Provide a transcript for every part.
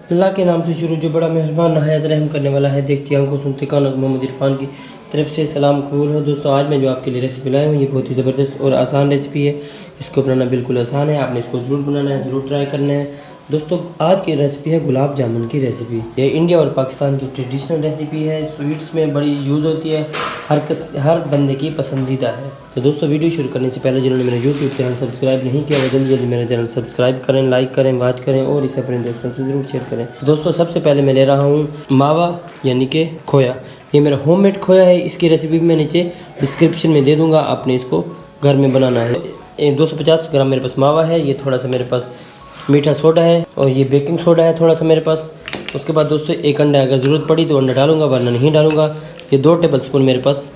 अल्लाह के नाम से शुरू जो बड़ा मेहरबान नहायत रहम करने वाला है। देखती आंखों सुनती कानों मोहम्मद इरफान की तरफ से सलाम कबूल हो। दोस्तों आज मैं जो आपके लिए रेसिपी लाया हूँ ये बहुत ही ज़बरदस्त और आसान रेसिपी है। इसको बनाना बिल्कुल आसान है, आपने इसको ज़रूर बनाना है, ज़रूर ट्राई करना है। दोस्तों आज की रेसिपी है गुलाब जामुन की रेसिपी। ये इंडिया और पाकिस्तान की ट्रेडिशनल रेसिपी है। स्वीट्स में बड़ी यूज़ होती है, हर बंदे की पसंदीदा है। तो दोस्तों वीडियो शुरू करने से पहले जिन्होंने मेरा यूट्यूब चैनल सब्सक्राइब नहीं किया वो जल्दी जल्दी मेरा चैनल सब्सक्राइब करें, लाइक करें, वॉच करें और इसे अपने दोस्तों से ज़रूर शेयर करें। दोस्तों सबसे पहले मैं ले रहा हूँ मावा यानी कि खोया। ये मेरा होममेड खोया है। इसकी रेसिपी भी मैं नीचे डिस्क्रिप्शन में दे दूँगा, आपने इसको घर में बनाना है। 250 ग्राम मेरे पास मावा है। ये थोड़ा सा मेरे पास मीठा सोडा है और ये बेकिंग सोडा है थोड़ा सा मेरे पास। उसके बाद दोस्तों एक अंडा, अगर ज़रूरत पड़ी तो अंडा डालूंगा वरना नहीं डालूंगा। ये 2 टेबलस्पून मेरे पास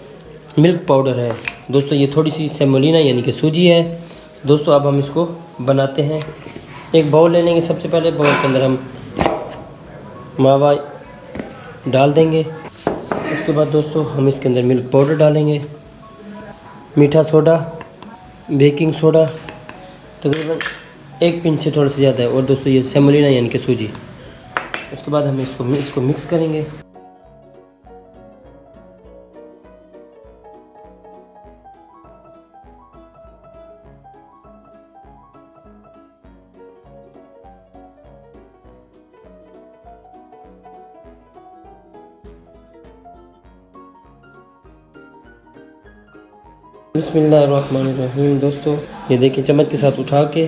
मिल्क पाउडर है। दोस्तों ये थोड़ी सी सेमोलिना यानी कि सूजी है। दोस्तों अब हम इसको बनाते हैं। एक बाउल ले लेंगे। सबसे पहले बाउल के अंदर हम मावा डाल देंगे। उसके बाद दोस्तों हम इसके अंदर मिल्क पाउडर डालेंगे, मीठा सोडा, बेकिंग सोडा तकरीबन 1 पिंच से थोड़ा सा ज़्यादा है, और दोस्तों ये सेमोलिना यानी कि सूजी। उसके बाद हम इसको मिक्स करेंगे। बिस्मिल्लाहिर्रहमानिर्रहीम। दोस्तों ये देखिए चम्मच के साथ उठा के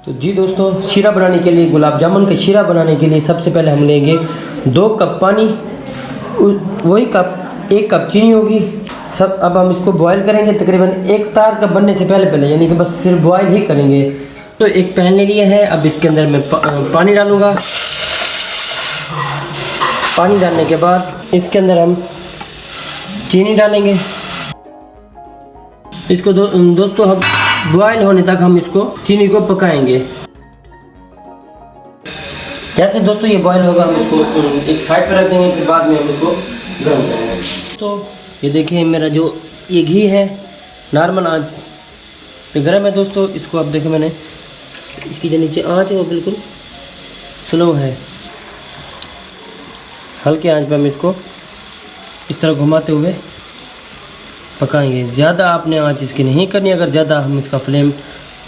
तो जी दोस्तों शीरा बनाने के लिए, गुलाब जामुन का शीरा बनाने के लिए सबसे पहले हम लेंगे 2 कप पानी, वही कप 1 कप चीनी होगी सब। अब हम इसको बॉईल करेंगे तकरीबन 1 तार का बनने से पहले यानी कि बस सिर्फ बॉईल ही करेंगे। तो एक पैन ले लिया है। अब इसके अंदर मैं पानी डालूँगा। पानी डालने के बाद इसके अंदर हम चीनी डालेंगे। इसको दोस्तों हम बॉयल होने तक हम इसको चीनी को पकाएंगे। जैसे दोस्तों ये बॉयल होगा हम इसको एक साइड पर रख देंगे, फिर बाद में हम इसको गर्म करेंगे। तो ये देखिए मेरा जो ये घी है नॉर्मल आंच पे गर्म है दोस्तों। इसको अब देखो मैंने इसकी जो नीचे आंच है वो बिल्कुल स्लो है। हल्के आंच पे हम इसको इस तरह घुमाते हुए पकाएंगे। ज़्यादा आपने आंच इसकी नहीं करनी। अगर ज़्यादा हम इसका फ्लेम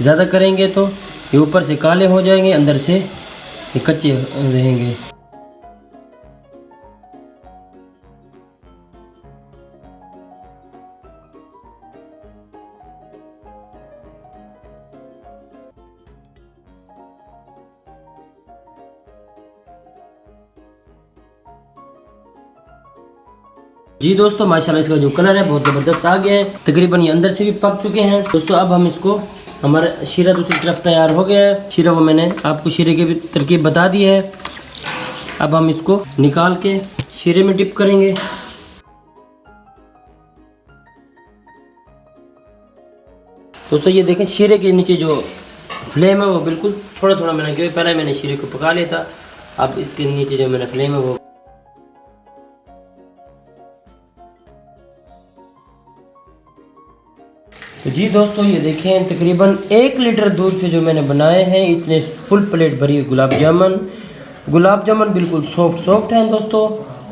ज़्यादा करेंगे तो ये ऊपर से काले हो जाएंगे, अंदर से ये कच्चे रहेंगे। जी दोस्तों माशाल्लाह इसका जो कलर है बहुत ज़बरदस्त आ गया है। तकरीबन ये अंदर से भी पक चुके हैं दोस्तों। अब हम इसको, हमारा शीरा दूसरी तरफ तैयार हो गया है। शीरा वो मैंने आपको शीरे की भी तरकीब बता दी है। अब हम इसको निकाल के शीरे में डिप करेंगे। दोस्तों ये देखें शीरे के नीचे जो फ्लेम है वो बिल्कुल थोड़ा थोड़ा मैंने, क्योंकि पहले मैंने शीरे को पका लिया था। अब इसके नीचे जो मेरा फ्लेम है वो तो जी दोस्तों ये देखें तकरीबन 1 लीटर दूध से जो मैंने बनाए हैं इतने फुल प्लेट भरी गुलाब जामुन बिल्कुल सॉफ्ट हैं दोस्तों।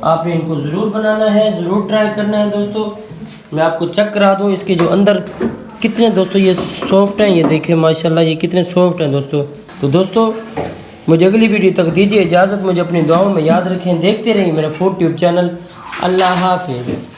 आपने इनको ज़रूर बनाना है, ज़रूर ट्राई करना है दोस्तों। मैं आपको चेक करा दूं इसके जो अंदर कितने दोस्तों ये सॉफ्ट हैं। ये देखें माशाल्लाह ये कितने सॉफ्ट हैं दोस्तों। तो दोस्तों मुझे अगली वीडियो तक दीजिए इजाज़त। मुझे अपनी दुआओं में याद रखें। देखते रहिए मेरा फूड ट्यूब चैनल। अल्लाह हाफिज़।